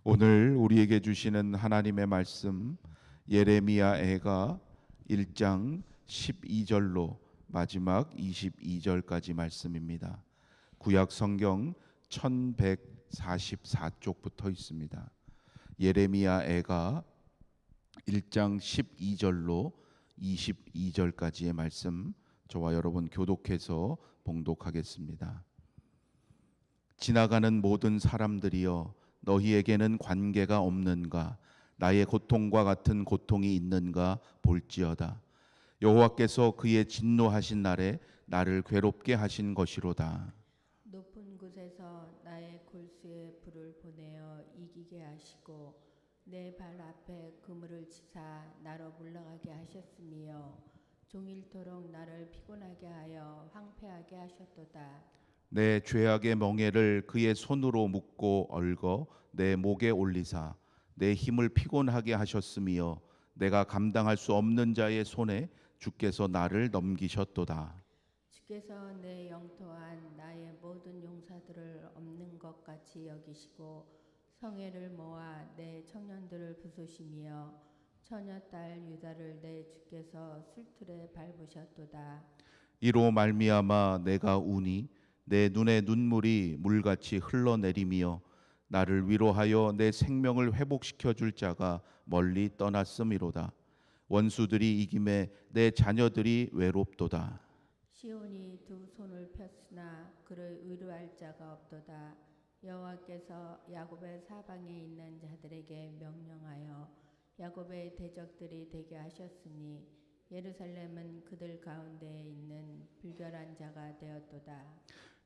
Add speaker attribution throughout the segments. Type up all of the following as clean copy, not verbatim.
Speaker 1: 오늘 우리에게 주시는 하나님의 말씀 예레미야애가 1장 12절로 마지막 22절까지 말씀입니다. 구약 성경 1144쪽부터 있습니다. 예레미야애가 1장 12절로 22절까지의 말씀 저와 여러분 교독해서 봉독하겠습니다. 지나가는 모든 사람들이여 너희에게는 관계가 없는가? 나의 고통과 같은 고통이 있는가 볼지어다. 여호와께서 그의 진노하신 날에 나를 괴롭게 하신 것이로다.
Speaker 2: 높은 곳에서 나의 골수에 불을 보내어 이기게 하시고 내 발 앞에 그물을 치사 나로 물러가게 하셨으며 종일토록 나를 피곤하게 하여 황폐하게 하셨도다.
Speaker 1: 내 죄악의 멍에를 그의 손으로 묶고 얽어 내 목에 올리사 내 힘을 피곤하게 하셨으며 내가 감당할 수 없는 자의 손에 주께서 나를 넘기셨도다.
Speaker 2: 주께서 내 영토한 나의 모든 용사들을 없는 것 같이 여기시고 성회를 모아 내 청년들을 부수시며 처녀딸 유다를 내 주께서 술틀에 밟으셨도다.
Speaker 1: 이로 말미암아 내가 우니 내 눈에 눈물이 물같이 흘러내리며 나를 위로하여 내 생명을 회복시켜 줄 자가 멀리 떠났음이로다. 원수들이 이김에 내 자녀들이 외롭도다.
Speaker 2: 시온이 두 손을 폈으나 그를 위로할 자가 없도다. 여호와께서 야곱의 사방에 있는 자들에게 명령하여 야곱의 대적들이 되게 하셨으니 예루살렘은 그들 가운데에 있는 불결한 자가 되었도다.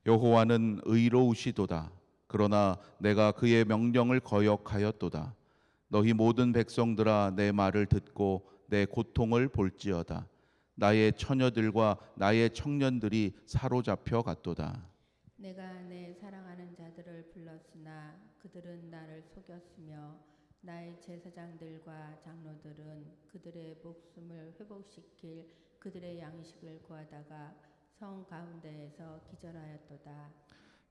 Speaker 1: 여호와는 의로우시도다. 그러나 내가 그의 명령을 거역하였도다. 너희 모든 백성들아 내 말을 듣고 내 고통을 볼지어다. 나의 처녀들과 나의 청년들이 사로잡혀 갔도다.
Speaker 2: 내가 내 사랑하는 자들을 불렀으나 그들은 나를 속였으며 나의 제사장들과 장로들은 그들의 목숨을 회복시킬 그들의 양식을 구하다가 성 가운데에서 기절하였도다.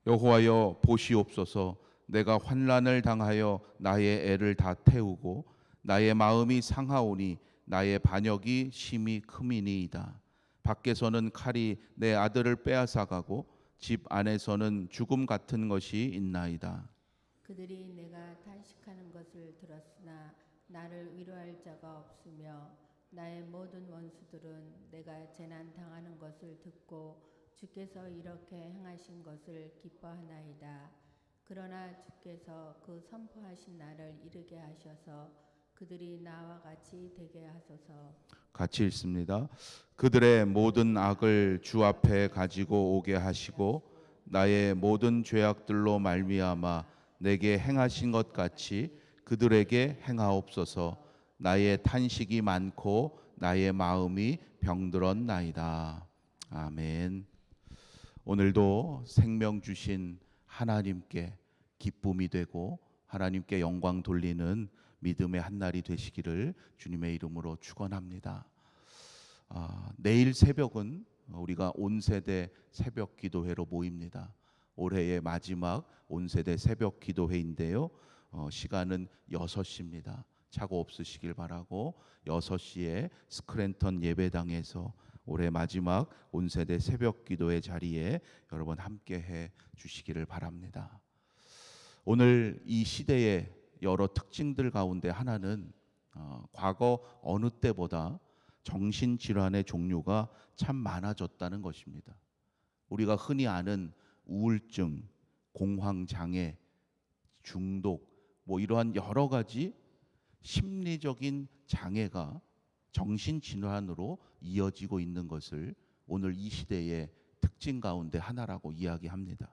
Speaker 1: 여호와여 보시옵소서. 내가 환난을 당하여 나의 애를 다 태우고 나의 마음이 상하오니 나의 반역이 심히 크미니이다. 밖에서는 칼이 내 아들을 빼앗아가고 집 안에서는 죽음 같은 것이 있나이다.
Speaker 2: 그들이 내가 탄식하는 것을 들었으나 나를 위로할 자가 없으며 나의 모든 원수들은 내가 재난 당하는 것을 듣고 주께서 이렇게 행하신 것을 기뻐하나이다. 그러나 주께서 그 선포하신 날을 이르게 하셔서 그들이 나와 같이 되게 하소서.
Speaker 1: 같이 읽습니다. 그들의 모든 악을 주 앞에 가지고 오게 하시고 나의 모든 죄악들로 말미암아 내게 행하신 것 같이 그들에게 행하옵소서. 나의 탄식이 많고 나의 마음이 병들었나이다. 아멘. 오늘도 생명 주신 하나님께 기쁨이 되고 하나님께 영광 돌리는 믿음의 한 날이 되시기를 주님의 이름으로 축원합니다. 내일 새벽은 우리가 온세대 새벽 기도회로 모입니다. 올해의 마지막 온세대 새벽 기도회인데요. 시간은 6시입니다. 착오 없으시길 바라고 6시에 스크랜턴 예배당에서 올해 마지막 온세대 새벽 기도회 자리에 여러분 함께 해 주시기를 바랍니다. 오늘 이 시대의 여러 특징들 가운데 하나는 과거 어느 때보다 정신질환의 종류가 참 많아졌다는 것입니다. 우리가 흔히 아는 우울증, 공황장애, 중독, 이러한 여러 가지 심리적인 장애가 정신질환으로 이어지고 있는 것을 오늘 이 시대의 특징 가운데 하나라고 이야기합니다.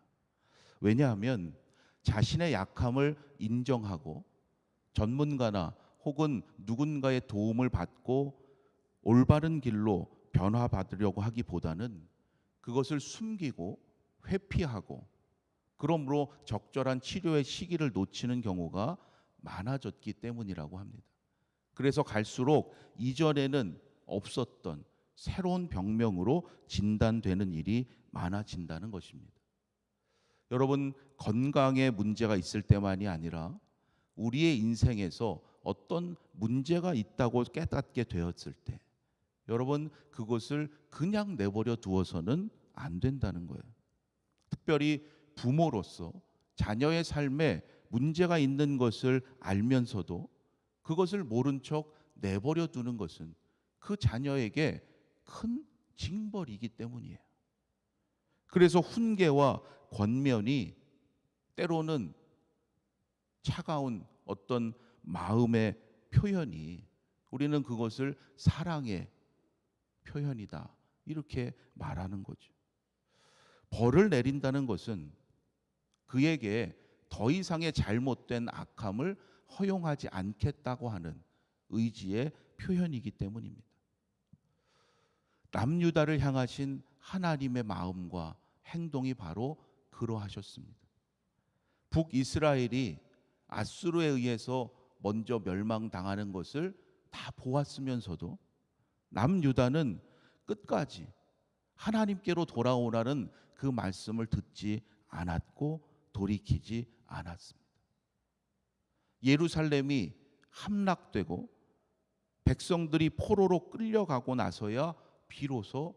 Speaker 1: 왜냐하면 자신의 약함을 인정하고 전문가나 혹은 누군가의 도움을 받고 올바른 길로 변화받으려고 하기보다는 그것을 숨기고 회피하고 그러므로 적절한 치료의 시기를 놓치는 경우가 많아졌기 때문이라고 합니다. 그래서 갈수록 이전에는 없었던 새로운 병명으로 진단되는 일이 많아진다는 것입니다. 여러분, 건강에 문제가 있을 때만이 아니라 우리의 인생에서 어떤 문제가 있다고 깨닫게 되었을 때 여러분 그것을 그냥 내버려 두어서는 안 된다는 거예요. 특별히 부모로서 자녀의 삶에 문제가 있는 것을 알면서도 그것을 모른 척 내버려 두는 것은 그 자녀에게 큰 징벌이기 때문이에요. 그래서 훈계와 권면이 때로는 차가운 어떤 마음의 표현이 우리는 그것을 사랑의 표현이다 이렇게 말하는 거죠. 벌을 내린다는 것은 그에게 더 이상의 잘못된 악함을 허용하지 않겠다고 하는 의지의 표현이기 때문입니다. 남유다를 향하신 하나님의 마음과 행동이 바로 그러하셨습니다. 북이스라엘이 아수르에 의해서 먼저 멸망당하는 것을 다 보았으면서도 남유다는 끝까지 하나님께로 돌아오라는 그 말씀을 듣지 않았고 돌이키지 않았습니다. 예루살렘이 함락되고 백성들이 포로로 끌려가고 나서야 비로소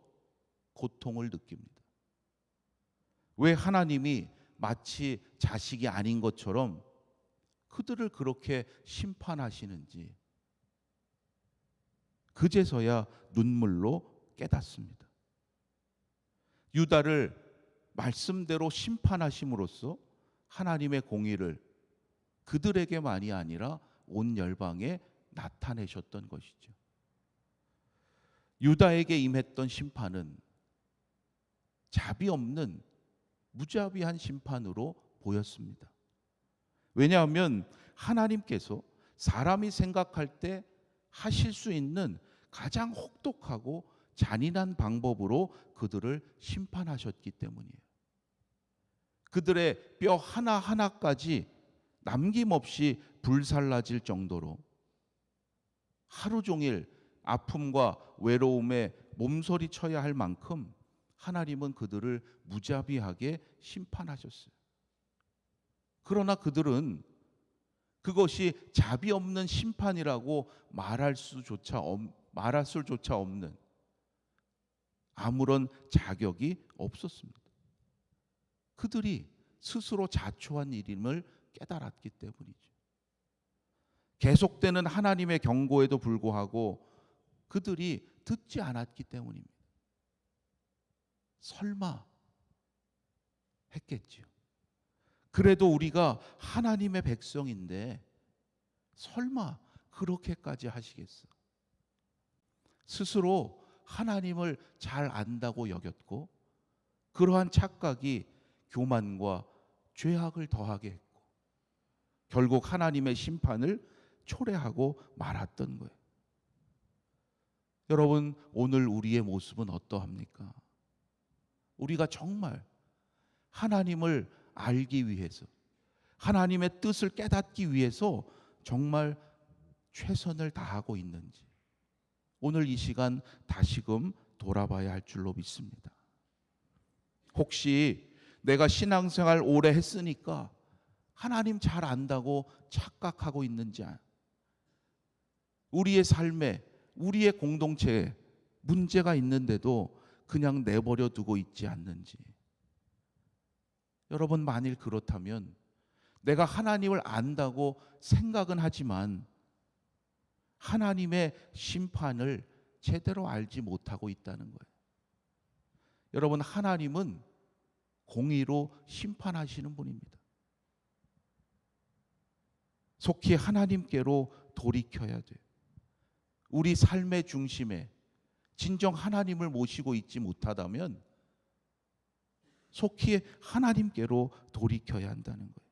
Speaker 1: 고통을 느낍니다. 왜 하나님이 마치 자식이 아닌 것처럼 그들을 그렇게 심판하시는지 그제서야 눈물로 깨닫습니다. 유다를 말씀대로 심판하심으로써 하나님의 공의를 그들에게만이 아니라 온 열방에 나타내셨던 것이죠. 유다에게 임했던 심판은 자비 없는 무자비한 심판으로 보였습니다. 왜냐하면 하나님께서 사람이 생각할 때 하실 수 있는 가장 혹독하고 잔인한 방법으로 그들을 심판하셨기 때문이에요. 그들의 뼈 하나하나까지 남김없이 불살라질 정도로 하루 종일 아픔과 외로움에 몸서리 쳐야 할 만큼 하나님은 그들을 무자비하게 심판하셨어요. 그러나 그들은 그것이 자비 없는 심판이라고 말할 수조차 없는 아무런 자격이 없었습니다. 그들이 스스로 자초한 일임을 깨달았기 때문이죠. 계속되는 하나님의 경고에도 불구하고 그들이 듣지 않았기 때문입니다. 설마 했겠지요. 그래도 우리가 하나님의 백성인데 설마 그렇게까지 하시겠어? 스스로 하나님을 잘 안다고 여겼고 그러한 착각이 교만과 죄악을 더하게 했고 결국 하나님의 심판을 초래하고 말았던 거예요. 여러분, 오늘 우리의 모습은 어떠합니까? 우리가 정말 하나님을 알기 위해서 하나님의 뜻을 깨닫기 위해서 정말 최선을 다하고 있는지 오늘 이 시간 다시금 돌아봐야 할 줄로 믿습니다. 혹시 내가 신앙생활 오래 했으니까 하나님 잘 안다고 착각하고 있는지, 우리의 삶에 우리의 공동체에 문제가 있는데도 그냥 내버려 두고 있지 않는지. 여러분, 만일 그렇다면 내가 하나님을 안다고 생각은 하지만 하나님의 심판을 제대로 알지 못하고 있다는 거예요. 여러분, 하나님은 공의로 심판하시는 분입니다. 속히 하나님께로 돌이켜야 돼요. 우리 삶의 중심에 진정 하나님을 모시고 있지 못하다면 속히 하나님께로 돌이켜야 한다는 거예요.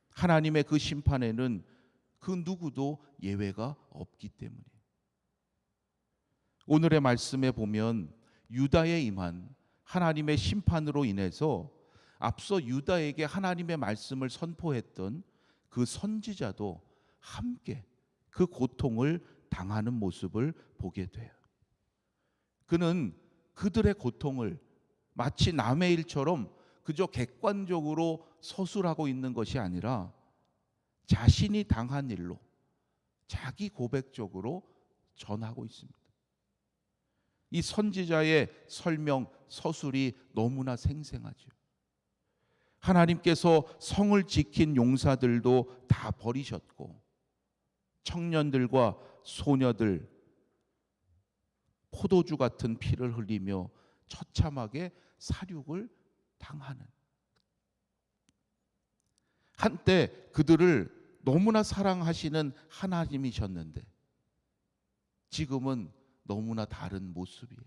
Speaker 1: 하나님의 그 심판에는 그 누구도 예외가 없기 때문에 오늘의 말씀에 보면 유다에 임한 하나님의 심판으로 인해서 앞서 유다에게 하나님의 말씀을 선포했던 그 선지자도 함께 그 고통을 당하는 모습을 보게 돼요. 그는 그들의 고통을 마치 남의 일처럼 그저 객관적으로 서술하고 있는 것이 아니라 자신이 당한 일로 자기 고백적으로 전하고 있습니다. 이 선지자의 설명 서술이 너무나 생생하죠. 하나님께서 성을 지킨 용사들도 다 버리셨고 청년들과 소녀들 포도주 같은 피를 흘리며 처참하게 사륙을 당하는, 한때 그들을 너무나 사랑하시는 하나님이셨는데 지금은 너무나 다른 모습이에요.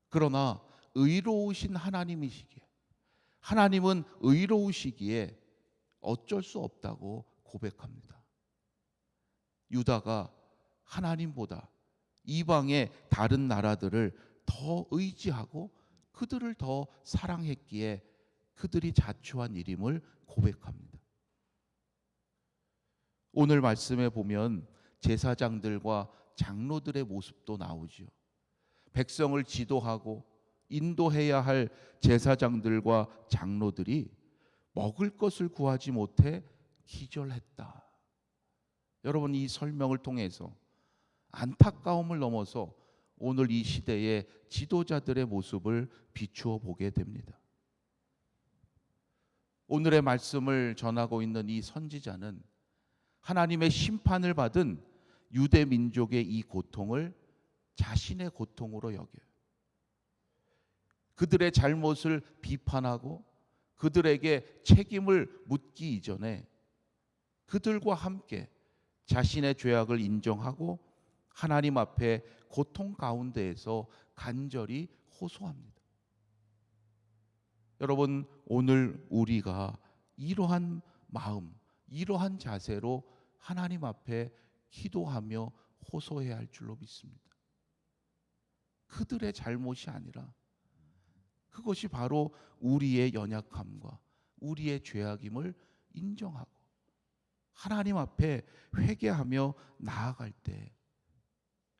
Speaker 1: 그러나 의로우신 하나님이시기에, 하나님은 의로우시기에 어쩔 수 없다고 고백합니다. 유다가 하나님보다 이방의 다른 나라들을 더 의지하고 그들을 더 사랑했기에 그들이 자초한 일임을 고백합니다. 오늘 말씀에 보면 제사장들과 장로들의 모습도 나오죠. 백성을 지도하고 인도해야 할 제사장들과 장로들이 먹을 것을 구하지 못해 기절했다. 여러분, 이 설명을 통해서 안타까움을 넘어서 오늘 이 시대의 지도자들의 모습을 비추어 보게 됩니다. 오늘의 말씀을 전하고 있는 이 선지자는 하나님의 심판을 받은 유대 민족의 이 고통을 자신의 고통으로 여겨요. 그들의 잘못을 비판하고 그들에게 책임을 묻기 이전에 그들과 함께 자신의 죄악을 인정하고 하나님 앞에 고통 가운데에서 간절히 호소합니다. 여러분, 오늘 우리가 이러한 마음, 이러한 자세로 하나님 앞에 기도하며 호소해야 할 줄로 믿습니다. 그들의 잘못이 아니라 그것이 바로 우리의 연약함과 우리의 죄악임을 인정하고 하나님 앞에 회개하며 나아갈 때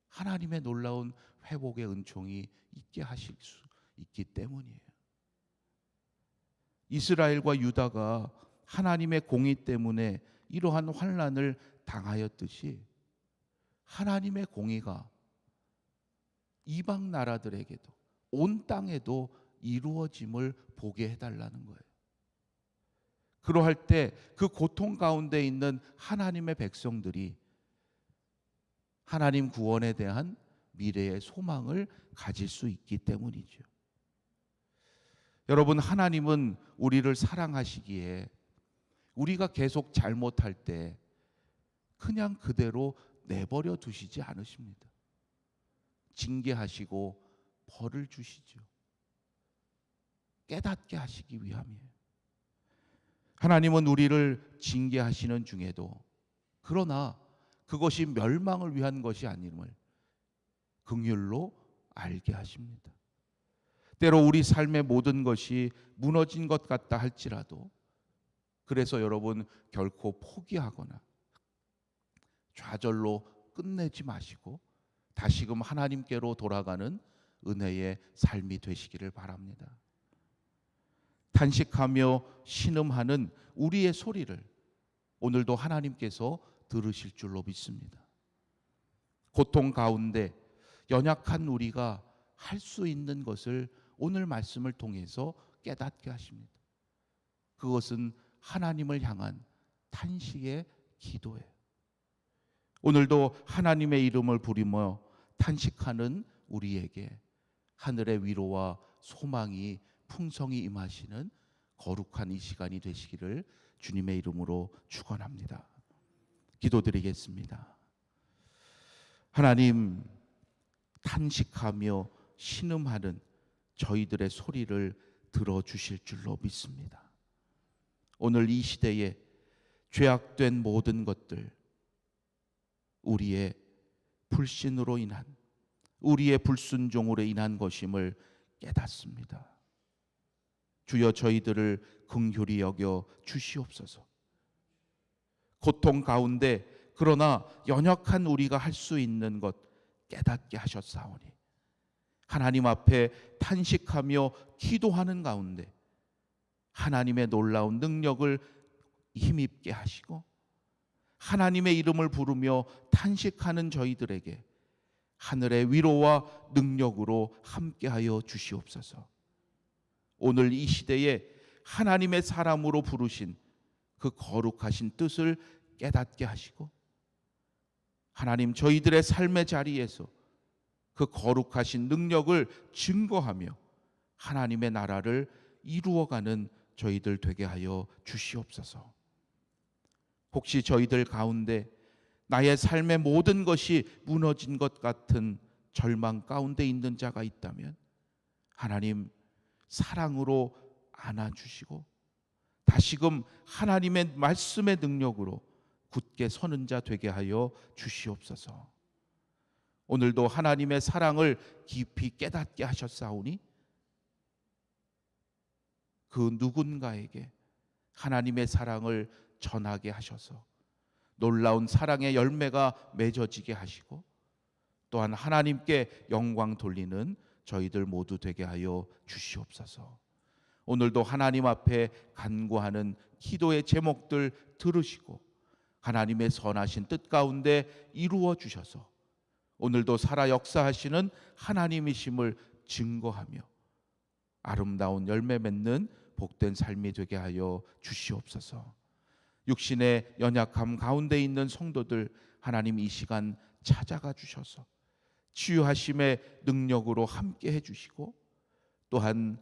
Speaker 1: 하나님의 놀라운 회복의 은총이 있게 하실 수 있기 때문이에요. 이스라엘과 유다가 하나님의 공의 때문에 이러한 환난을 당하였듯이 하나님의 공의가 이방 나라들에게도 온 땅에도 이루어짐을 보게 해달라는 거예요. 그러할 때 그 고통 가운데 있는 하나님의 백성들이 하나님 구원에 대한 미래의 소망을 가질 수 있기 때문이죠. 여러분, 하나님은 우리를 사랑하시기에 우리가 계속 잘못할 때 그냥 그대로 내버려 두시지 않으십니다. 징계하시고 벌을 주시죠. 깨닫게 하시기 위함이에요. 하나님은 우리를 징계하시는 중에도 그러나 그것이 멸망을 위한 것이 아님을 긍휼로 알게 하십니다. 때로 우리 삶의 모든 것이 무너진 것 같다 할지라도 그래서 여러분 결코 포기하거나 좌절로 끝내지 마시고 다시금 하나님께로 돌아가는 은혜의 삶이 되시기를 바랍니다. 탄식하며 신음하는 우리의 소리를 오늘도 하나님께서 들으실 줄로 믿습니다. 고통 가운데 연약한 우리가 할 수 있는 것을 오늘 말씀을 통해서 깨닫게 하십니다. 그것은 하나님을 향한 탄식의 기도예요. 오늘도 하나님의 이름을 부리며 탄식하는 우리에게 하늘의 위로와 소망이 풍성히 임하시는 거룩한 이 시간이 되시기를 주님의 이름으로 축원합니다. 기도드리겠습니다. 하나님, 탄식하며 신음하는 저희들의 소리를 들어주실 줄로 믿습니다. 오늘 이 시대에 죄악된 모든 것들, 우리의 불신으로 인한, 우리의 불순종으로 인한 것임을 깨닫습니다. 주여, 저희들을 긍휼히 여겨 주시옵소서. 고통 가운데 그러나 연약한 우리가 할 수 있는 것 깨닫게 하셨사오니 하나님 앞에 탄식하며 기도하는 가운데 하나님의 놀라운 능력을 힘입게 하시고 하나님의 이름을 부르며 탄식하는 저희들에게 하늘의 위로와 능력으로 함께하여 주시옵소서. 오늘 이 시대에 하나님의 사람으로 부르신 그 거룩하신 뜻을 깨닫게 하시고 하나님 저희들의 삶의 자리에서 그 거룩하신 능력을 증거하며 하나님의 나라를 이루어가는 저희들 되게 하여 주시옵소서. 혹시 저희들 가운데 나의 삶의 모든 것이 무너진 것 같은 절망 가운데 있는 자가 있다면 하나님 사랑으로 안아주시고 다시금 하나님의 말씀의 능력으로 굳게 서는 자 되게 하여 주시옵소서. 오늘도 하나님의 사랑을 깊이 깨닫게 하셨사오니 그 누군가에게 하나님의 사랑을 전하게 하셔서 놀라운 사랑의 열매가 맺어지게 하시고 또한 하나님께 영광 돌리는 저희들 모두 되게 하여 주시옵소서. 오늘도 하나님 앞에 간구하는 기도의 제목들 들으시고 하나님의 선하신 뜻 가운데 이루어 주셔서 오늘도 살아 역사하시는 하나님이심을 증거하며 아름다운 열매 맺는 복된 삶이 되게 하여 주시옵소서. 육신의 연약함 가운데 있는 성도들 하나님 이 시간 찾아가 주셔서 치유하심의 능력으로 함께 해주시고 또한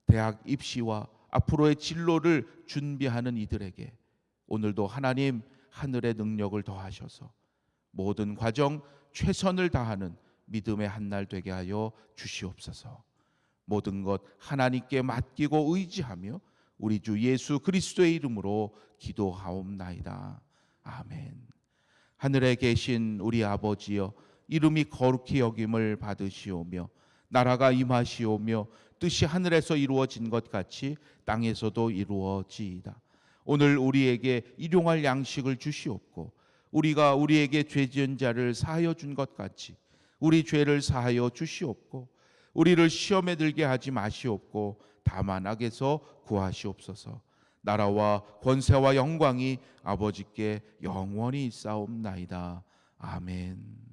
Speaker 1: 대학 입시와 앞으로의 진로를 준비하는 이들에게 오늘도 하나님 하늘의 능력을 더하셔서 모든 과정 최선을 다하는 믿음의 한날 되게 하여 주시옵소서. 모든 것 하나님께 맡기고 의지하며 우리 주 예수 그리스도의 이름으로 기도하옵나이다. 아멘. 하늘에 계신 우리 아버지여, 이름이 거룩히 여김을 받으시오며 나라가 임하시오며 뜻이 하늘에서 이루어진 것 같이 땅에서도 이루어지이다. 오늘 우리에게 일용할 양식을 주시옵고 우리가 우리에게 죄 지은 자를 사하여 준 것 같이 우리 죄를 사하여 주시옵고 우리를 시험에 들게 하지 마시옵고 다만 악에서 구하시옵소서. 나라와 권세와 영광이 아버지께 영원히 있사옵나이다. 아멘.